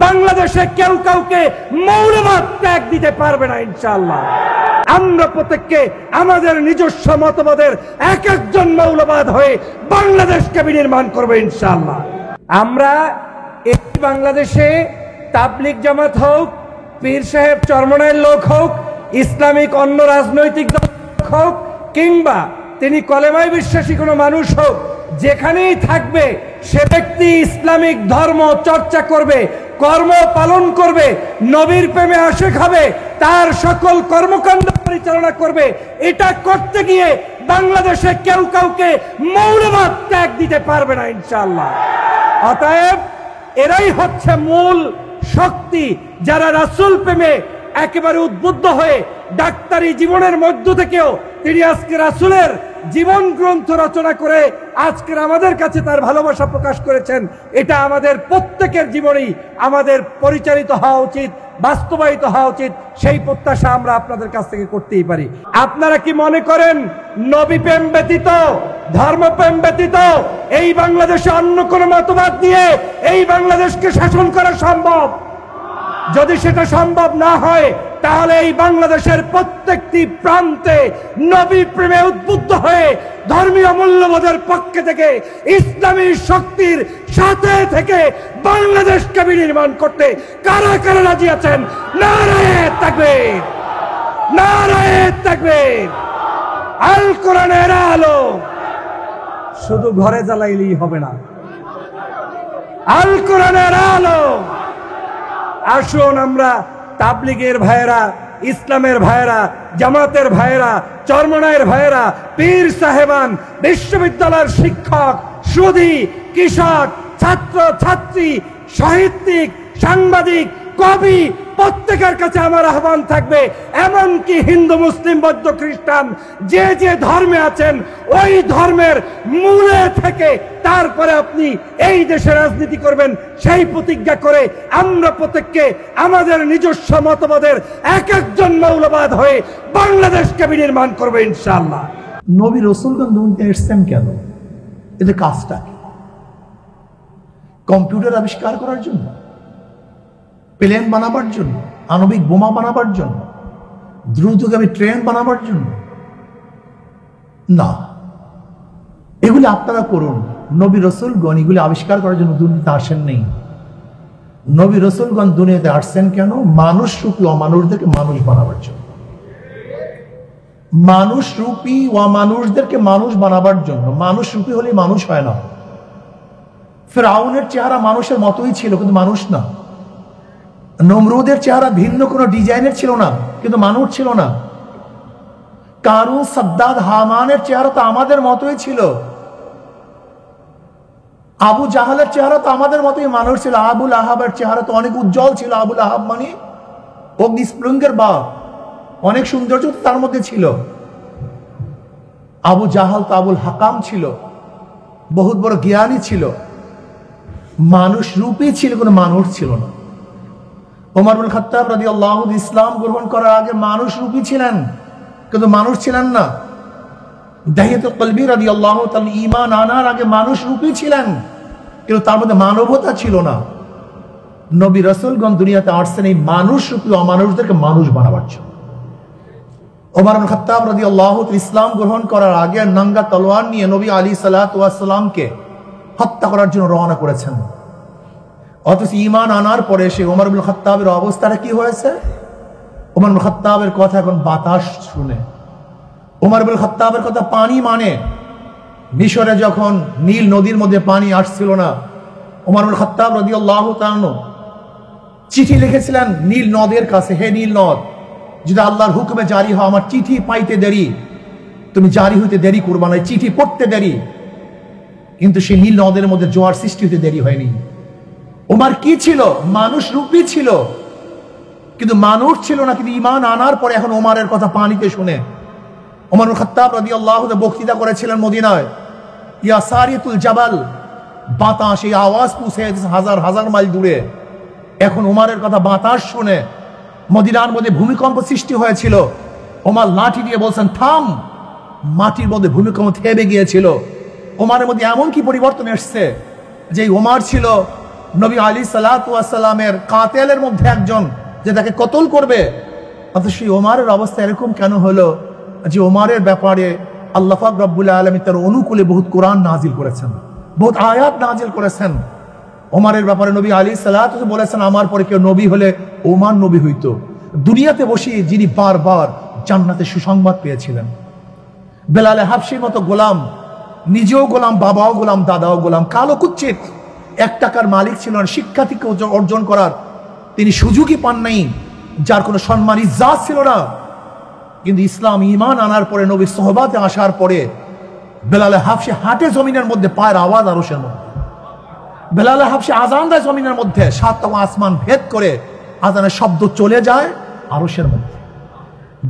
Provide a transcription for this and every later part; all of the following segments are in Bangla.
বাংলাদেশে কেউ কাউকে মৌলবাদ ত্যাগ দিতে পারবে না ইনশাআল্লাহ। আমরা প্রত্যেককে আমাদের নিজস্ব মতবাদের এক একজন মৌলবাদ হয়ে বাংলাদেশকে বিনির্মাণ করবো ইনশাআল্লাহ। আমরা এই বাংলাদেশে তাবলিগ জামাত হোক, পীর সাহেব চরমনায়ের লোক হোক, ইসলামিক অন্য রাজনৈতিক দল হোক, কিংবা তিনি কলেমায় বিশ্বাসী কোনো মানুষ হোক, যেখানেই থাকবে সে ব্যক্তি ইসলামিক ধর্ম চর্চা করবে, কর্ম পালন করবে, নবীর প্রেমে আশিক হবে, তার সকল কর্মকাণ্ড পরিচালনা করবে। এটা করতে গিয়ে বাংলাদেশে কেউ কাউকে মৌলবাদ ত্যাগ দিতে পারবে না ইনশাআল্লাহ। অতএব এরাই হচ্ছে মূল শক্তি, যারা রাসূল প্রেমে একেবারে উদ্বুদ্ধ হয়ে ডাক্তারি জীবনের মধ্য থেকেও তিনি আজকে রাসূলের জীবন গ্রন্থ রচনা করে আজকের আমাদের কাছে তার ভালোবাসা প্রকাশ করেছেন। এটা আমাদের প্রত্যেকের জীবনেই আমাদের পরিচালিত হওয়া উচিত, বাস্তবায়িত হওয়া উচিত। সেই প্রত্যাশা আমরা আপনাদের কাছ থেকে করতেই পারি। আপনারা কি মনে করেন নবী প্রেম ব্যতীত, ধর্মপ্রেম ব্যতীত এই বাংলাদেশে অন্য কোনো মতবাদ দিয়ে এই বাংলাদেশকে শাসন করা সম্ভব? যদি সেটা সম্ভব না হয়, তাহলে এই বাংলাদেশের প্রত্যেকটি প্রান্তে নবী প্রেমে উদ্বুদ্ধ হয়ে ধর্মীয় মূল্যবোধের পক্ষে থেকে ইসলামী শক্তির সাথে থেকে বাংলাদেশকে বিনির্মাণ করতে কারা কারা রাজি আছেন? নারায়ে তাকবীর, নারায়ে তাকবীর। আল কোরআনের আলো শুধু ঘরে জ্বালাইলেই হবে না, আল কোরআনের আলো। আসুন আমরা তাবলিগের ভাইয়েরা, ইসলামের ভাইয়েরা, জামাতের ভাইয়েরা, চরমনায়ের ভাইয়েরা, পীর সাহেবান, বিশ্ববিদ্যালয়ের শিক্ষক, সুধী, কৃষক, ছাত্র ছাত্রী, সাহিত্যিক, সাংবাদিক, কবি, প্রত্যেকের কাছে আমার আহ্বান থাকবে, এমনকি হিন্দু, মুসলিম, বৌদ্ধ, খ্রিস্টান যে যে ধর্মে আছেন ওই ধর্মের মূলে থেকে তারপরে আপনি এই দেশে রাজনীতি করবেন, সেই প্রতিজ্ঞা করে আমরা প্রত্যেককে আমাদের নিজস্ব মতবাদের এক একজন মৌলবাদ হয়ে বাংলাদেশকে বিনির্মাণ করবো ইনশাআল্লাহ। নবী রাসূলগণ দুনিয়াতে এসেছেন কেন? এদের কাজটা কি? কম্পিউটার আবিষ্কার করার জন্য, প্লেন বানাবার জন্য, আণবিক বোমা বানাবার জন্য, দ্রুতগামী ট্রেন বানাবার জন্য? না, এগুলি আপনারা করুন। নবী রাসূলগণ এগুলি আবিষ্কার করার জন্য দুনিয়াতে আসেন নেই। নবী রাসূলগণ দুনিয়াতে আসছেন কেন? মানুষ রূপী অমানুষদেরকে মানুষ বানাবার জন্য। মানুষ রূপী অমানুষদেরকে মানুষ বানাবার জন্য। মানুষ রূপী হলে মানুষ হয় না। ফিরআউনের চেহারা মানুষের মতোই ছিল, কিন্তু মানুষ না। নমরুদের চেহারা ভিন্ন কোনো ডিজাইনের ছিল না, কিন্তু মানুষ ছিল না। কারুন, সাদ্দাদ, হামানের চেহারা তো আমাদের মতোই ছিল। আবু জাহালের চেহারা তো আমাদের মতোই মানুষ ছিল। আবুল আহাবের চেহারা তো অনেক উজ্জ্বল ছিল। আবুল আহাব মানে অগ্নিস্ফুলিঙ্গের বাপ, অনেক সৌন্দর্য তার মধ্যে ছিল। আবু জাহাল তো আবুল হাকাম ছিল, বহুত বড় জ্ঞানী ছিল। মানুষ রূপী ছিল, কোনো মানুষ ছিল না। ওমর ইবনে খাত্তাব রাদিয়াল্লাহু আনহু ইসলাম গ্রহণ করার আগে মানুষ রূপী ছিলেন, কিন্তু মানুষ ছিলেন না। দাহিয়াতুল কলবি রাদিয়াল্লাহু তাআলা ঈমান আনার আগে মানুষ রূপী ছিলেন, কিন্তু তার মধ্যে মানবতা ছিল না। নবী রাসূলগণ দুনিয়াতে আসছেন এই মানুষ রূপী অমানুষদেরকে মানুষ বানাবার জন্য। ওমর ইবনে খাত্তাব রাদিয়াল্লাহু তাআলা ইসলাম গ্রহণ করার আগে নাঙ্গা তলোয়ার নিয়ে নবী আলাইহিস সালাতু ওয়াস সালামকে হত্যা করার জন্য রওনা করেছেন। অথচ ঈমান আনার পরে সে ওমর ইবনে খাত্তাবের অবস্থাটা কি হয়েছে? ওমর ইবনে খাত্তাবের কথা এখন বাতাস শুনে, ওমর ইবনে খাত্তাবের কথা পানি মানে। মিশরে যখন নীল নদীর মধ্যে পানি আসছিল না, ওমর ইবনে খাত্তাব রাদিয়াল্লাহু তাআলা চিঠি লিখেছিলেন নীল নদের কাছে, হে নীল নদ, যদি আল্লাহর হুকুমে জারি হয়, আমার চিঠি পাইতে দেরি, তুমি জারি হইতে দেরি করবা না, চিঠি পড়তে দেরি। কিন্তু সেই নীল নদের মধ্যে জোয়ার সৃষ্টি হতে দেরি হয়নি। ওমর কি ছিল? মানুষ রূপী ছিল, কিন্তু মানুষ ছিল না। কিন্তু ঈমান আনার পরে এখন ওমরের কথা পানিতে শুনে ওমর ইবনে খাত্তাব রাদিয়াল্লাহু তাআলা বক্তৃতা করেছিলেন মদিনায়। ইয়া সারিয়াতুল জাবাল, বাতাস এই আওয়াজ পৌঁছে হাজার হাজার মাইল দূরে। এখন ওমরের কথা বাতাস শুনে মদিনার মধ্যে ভূমিকম্প সৃষ্টি হয়েছিল। ওমর লাঠি দিয়ে বলছেন থাম। মাটির মধ্যে ভূমিকম্প থেমে গিয়েছিল। ওমরের মধ্যে এমন কি পরিবর্তন এসছে যে ওমর ছিল নবী আলী সাল্লাল্লাহু আলাইহি সাল্লামের কাতেলের মধ্যে একজন, যে তাকে কতল করবে। অথচ সেই ওমরের অবস্থা এরকম কেন হলো যে ওমরের ব্যাপারে আল্লাহ পাক রব্বুল আলামিন তার অনুকূলে বহুত কোরআন নাজিল করেছেন, বহুত আয়াত নাজিল করেছেন। ওমরের ব্যাপারে নবী আলী সাল্লাল্লাহু আলাইহি ওয়াসাল্লাম বলেছেন, আমার পরে কেউ নবী হলে ওমর নবী হইতো। দুনিয়াতে বসে যিনি বারবার জান্নাতে সুসংবাদ পেয়েছিলেন। বেলালে হাবশির মতো গোলাম, নিজেও গোলাম, বাবাও গোলাম, দাদাও গোলাম, কালো কুচ্ছিত, 1 টাকার মালিক ছিলেন, শিক্ষা থেকে অর্জন করার তিনি সুযোগই পান নাই, যার কোনো সম্মান ইজ্জত ছিল না। কিন্তু ইসলাম ঈমান আনার পরে, নবীর সোহবাতে আসার পরে বেলালে হাবশি হাঁটে জমিনের মধ্যে, পায়ের আওয়াজ আরশের মধ্যে। বেলালে হাবশি আজান দেয় জমিনের মধ্যে, 7 আসমান ভেদ করে আজানের শব্দ চলে যায় আরশের মধ্যে।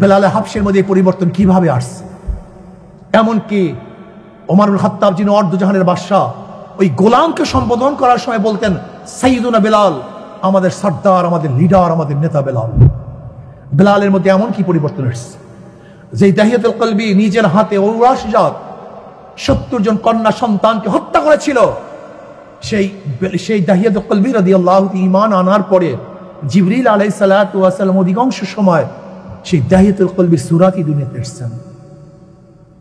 বেলালে হাবশির মধ্যে পরিবর্তন কিভাবে আসছে? এমনকি ওমর ইবনে খাত্তাব, যিনি অর্ধজাহানের বাদশা, ওই গোলামকে সম্বোধন করার সময় বলতেন, সাইয়্যিদুনা বেলাল, আমাদের সর্দার, আমাদের লিডার, আমাদের নেতা বেলাল। বেলালের মধ্যে এমন কি পরিবর্তন এসেছে যে দাহিয়াতুল কলবি নিজের হাতে 70 জন কন্যা সন্তানকে হত্যা করেছিল। সেই দাহিয়াতুল কলবি রাদিয়াল্লাহু ঈমান আনার পরে জিবরিল আলাইহিস সালাতু ওয়াস সালাম অধিকাংশ সময় সেই দাহিয়াতুল কলবির সূরাটি দুনিয়াতে এসেছেন।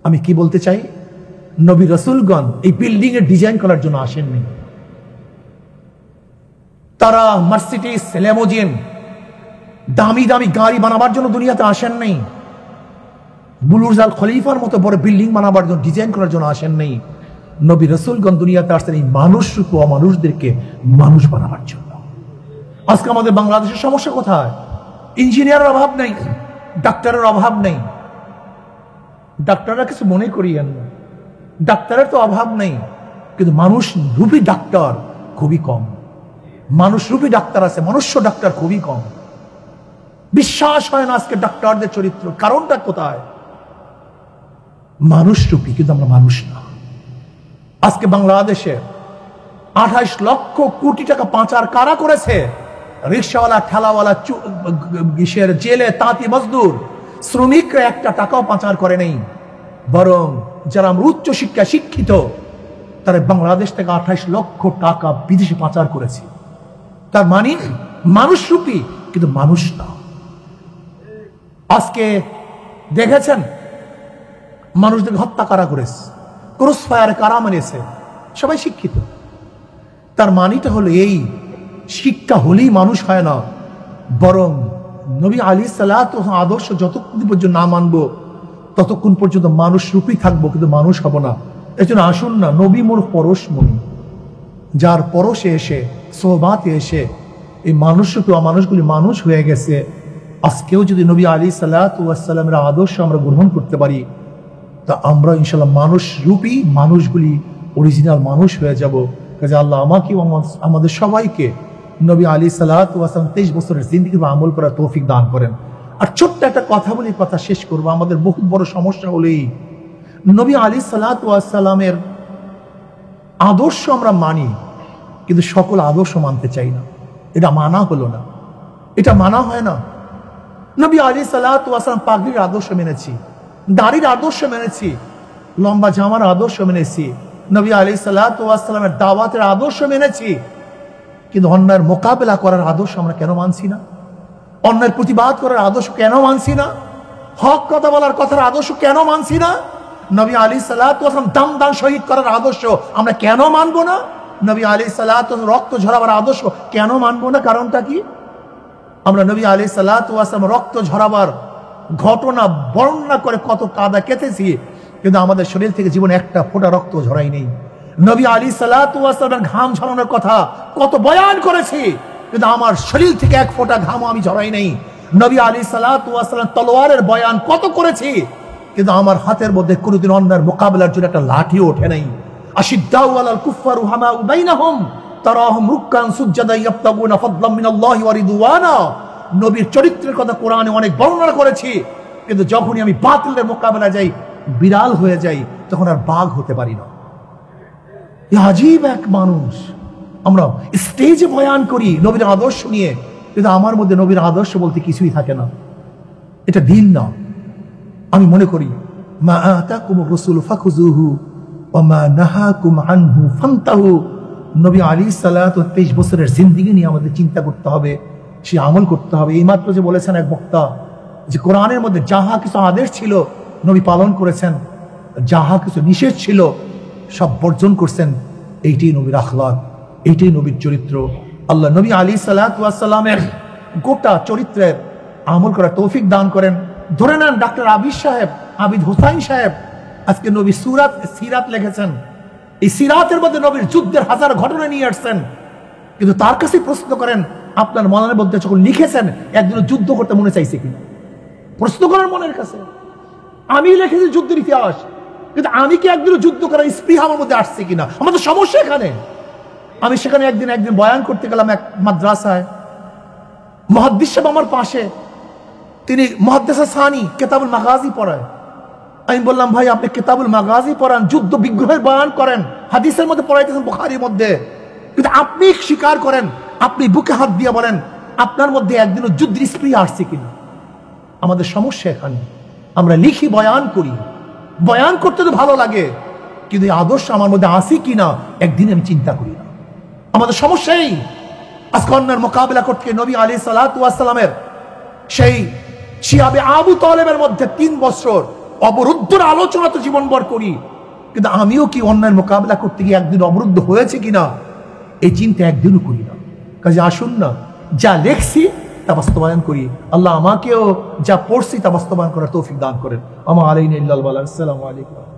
আমি কি বলতে চাই, নবী রাসূলগণ এই বিল্ডিং এর ডিজাইন করার জন্য আসেননি। তারা মার্সিডিজ, ল্যামোজিন, দামি দামি গাড়ি বানাবার জন্য দুনিয়াতে আসেন নাই। বুরুজ আল খলিফার মতো বড় বিল্ডিং বানাবার জন্য, ডিজাইন করার জন্য আসেন নাই। নবী রাসূলগণ দুনিয়াতে আসছেন এই মানুষ রূপে অমানুষদেরকে মানুষ বানাবার জন্য। আজকে আমাদের বাংলাদেশের সমস্যা কোথায়? ইঞ্জিনিয়ারের অভাব নেই, ডাক্তারের অভাব নেই। ডাক্তাররা কিছু মনে করিয়েন না, ডাক্তারের তো অভাব নেই, কিন্তু মানুষ রূপী ডাক্তার খুবই কম। মানুষ রূপী ডাক্তার আছে, মনুষ্য ডাক্তার খুবই কম। বিশ্বাস হয় না আজকে ডাক্তারদের চরিত্র। কারণটা কোথায়? মানুষ রূপী, কিন্তু আমরা মানুষ না। আজকে বাংলাদেশে 28 লক্ষ কোটি টাকা পাচার কারা করেছে? রিকশাওয়ালা, ঠেলাওয়ালা, জেলে তাঁতি মজদুর, শ্রমিকরা 1 টাকাও পাচার করে নেই। বরং যারা আমরা উচ্চ শিক্ষা শিক্ষিত, তারা বাংলাদেশ থেকে 28 লক্ষ টাকা বিদেশে পাচার করেছে। তার মানে মানুষ রূপী, কিন্তু মানুষ না। আজকে দেখেছেন মানুষদের হত্যা কারা করেছে, ক্রস ফায়ারে কারা মেরেছে? সবাই শিক্ষিত। তার মানিটা হলো এই, শিক্ষা হলেই মানুষ হয় না, বরং নবী আলাইহিস সালাতু ওয়াস সালাম আদর্শ যতক্ষণ পর্যন্ত না মানবো ততক্ষণ পর্যন্ত মানুষ রূপী থাকবো, কিন্তু মানুষ হব না। এই জন্য আসুন না, নবী মোর পরশমণি, যার পরশে এসে, সোহবাতে এসে এই মানুষ রূপী অমানুষগুলি মানুষ হয়ে গেছে। আজকেও যদি নবী আলাইহিস সালাতু ওয়াস সালামের আদর্শ আমরা গ্রহণ করতে পারি, তা আমরা ইনশাআল্লাহ মানুষ রূপী মানুষগুলি অরিজিনাল মানুষ হয়ে যাব। কাজে আল্লাহ আমাকে আমাদের সবাইকে নবী আলাইহিস সালাতু ওয়াস সালাম 23 বছরের জিন্দেগি বা আমল করার তৌফিক দান করেন। আর ছোট্ট একটা কথা বলি, কথা শেষ করবো। আমাদের বহুত বড় সমস্যা হলেই নবী আলাইহিস সালাতু ওয়াস সালামের আদর্শ আমরা মানি, কিন্তু সকল আদর্শ মানতে চাই না। এটা মানা হলো না, এটা মানা হয় না। নবী আলাইহিস সালাতু ওয়াস সালাম পাগড়ির আদর্শ মেনেছি, দাড়ির আদর্শ মেনেছি, লম্বা জামার আদর্শ মেনেছি, নবী আলাইহিস সালাতু ওয়াস সালামের দাওয়াতের আদর্শ মেনেছি, কিন্তু অন্যায়ের মোকাবেলা করার আদর্শ আমরা কেন মানছি না? অন্যায়ের প্রতিবাদ করার আদর্শ কেন মানছি না? হক কথা বলার কথার আদর্শ কেন মানছি না? নবী আলাইহিস সালাতু ওয়াস সালাম দাম দান শহীদ করার আদর্শ আমরা কেন মানবো না? নবী আলাইহিস সালাতু ওয়াস সালাম রক্ত ঝরাবার আদর্শ কেন মানবো না? কারণটা কি? আমরা নবী আলাইহিস সালাতু ওয়াস সালাম রক্ত ঝরাবার ঘটনা বর্ণনা করে কত কাদা কেটেছি, কিন্তু আমাদের শরীর থেকে জীবনে একটা ফোঁটা রক্ত ঝরাই নেই। নবী আলাইহিস সালাতু ওয়াস সালামের ঘাম ঝরানোর কথা কত বয়ান করেছি, কিন্তু আমার শরীর থেকে এক ফোঁটা ঘামও আমি ঝরাই নেই। নবী আলাইহিস সালাতু ওয়াস সালাম তলোয়ারের বয়ান কত করেছি, কিন্তু আমার হাতের মধ্যে কোনোদিন অন্যায়ের মোকাবেলার জন্য একটা লাঠিও ওঠে নাই। আশিদ্দাউ আলাল কুফফার রুহামাউ বাইনাহুম তারাহুম রুককান সুজদান ইয়াবতাগুনা ফাদলাম মিনাল্লাহি ওয়া রিদওয়ানা। নবীর চরিত্রের কথা কোরআনে অনেক বর্ণনা করেছি, কিন্তু যখনই আমি বাতিলের মোকাবেলা যাই, বিড়াল হয়ে যাই, তখন আর বাঘ হতে পারি না। আজীব এক মানুষ। আমরা স্টেজে বয়ান করি নবীর আদর্শ নিয়ে, কিন্তু আমার মধ্যে নবীর আদর্শ বলতে কিছুই থাকে না। এটা দিন না। আমি মনে করি মা আতাকুমুর রাসূলু ফাখুযুহু ওয়া মা নাহাকুম আনহু ফান্তাহু নবী আলাইহিস সালাতু 23 বছরের জিন্দেগি নিয়ে আমাদের চিন্তা করতে হবে, সে আমল করতে হবে। এইমাত্র যে বলেছেন এক বক্তা যে কোরআনের মধ্যে যাহা কিছু আদেশ ছিল নবী পালন করেছেন, যাহা কিছু নিষেধ ছিল সব বর্জন করছেন। এইটাই নবীর আখলাক, এইটাই নবীর চরিত্র। আল্লাহ নবী আলাইহিস সালাতু ওয়াস সালামের গোটা চরিত্রের আমল করার তৌফিক দান করেন। ধরে নেন ডাক্তার আবিদ হুসাইন সাহেব আজকে নবী সিরাত লিখেছেন। এই সিরাতের মধ্যে নবীর যুদ্ধের হাজার ঘটনা নিয়ে আসছেন, কিন্তু তার কাছে প্রশ্ন করেন আপনার মনের মধ্যে যখন লিখেছেন একদিন যুদ্ধ করতে মনে চাইছে কিনা? প্রশ্ন করার মনের কাছে। আমি লিখেছি যুদ্ধের ইতিহাস, কিন্তু আমি কি একদিন যুদ্ধ করার স্পৃহা আমার মধ্যে আসছে কিনা? আমাদের সমস্যা এখানে। আমি সেখানে একদিন বয়ান করতে গেলাম এক মাদ্রাসায়, মুহাদ্দিস সাহেব আমার পাশে, তিনি মুহাদ্দিস সানি কিতাবুল মাগাজি পড়ায়। আমি বললাম ভাই আপনি কিতাবুল মাগাজি পড়ান, যুদ্ধ বিগ্রহের বয়ান করেন, হাদিসের মধ্যে পড়াইতেছেন বুখারীর মধ্যে, কিন্তু আপনি স্বীকার করেন, আপনি বুকে হাত দিয়ে বলেন আপনার মধ্যে একদিনও যুদ্ধের স্পৃহা আসছে কিনা? আমাদের সমস্যা এখানে। আমরা লিখি, বয়ান করি, বয়ান করতে তো ভালো লাগে, কিন্তু এই আদর্শ আমার মধ্যে আসে কিনা একদিন আমি চিন্তা করি না। আমাদের সমস্যাই আজকে অন্যের মোকাবিলা করতে নবী আলাইহিস সালাতু ওয়াস সালামের সেই শিয়াবে আবু তালেবের মধ্যে 3 বছর অবরুদ্ধর আলোচনা তো জীবনভর করি, কিন্তু আমিও কি অন্যের মোকাবিলা করতে গিয়ে একদিন অবরুদ্ধ হয়েছে কিনা এই চিন্তা একদিনও করি না। কাজে আসুন না, যা লেখছি তা বাস্তবায়ন করি। আল্লাহ আমাকেও যা পড়ছি তা বাস্তবায়ন করার তৌফিক দান করেন। আমা আলাইনা ইল্লাল বালাগ। আসসালামু আলাইকুম।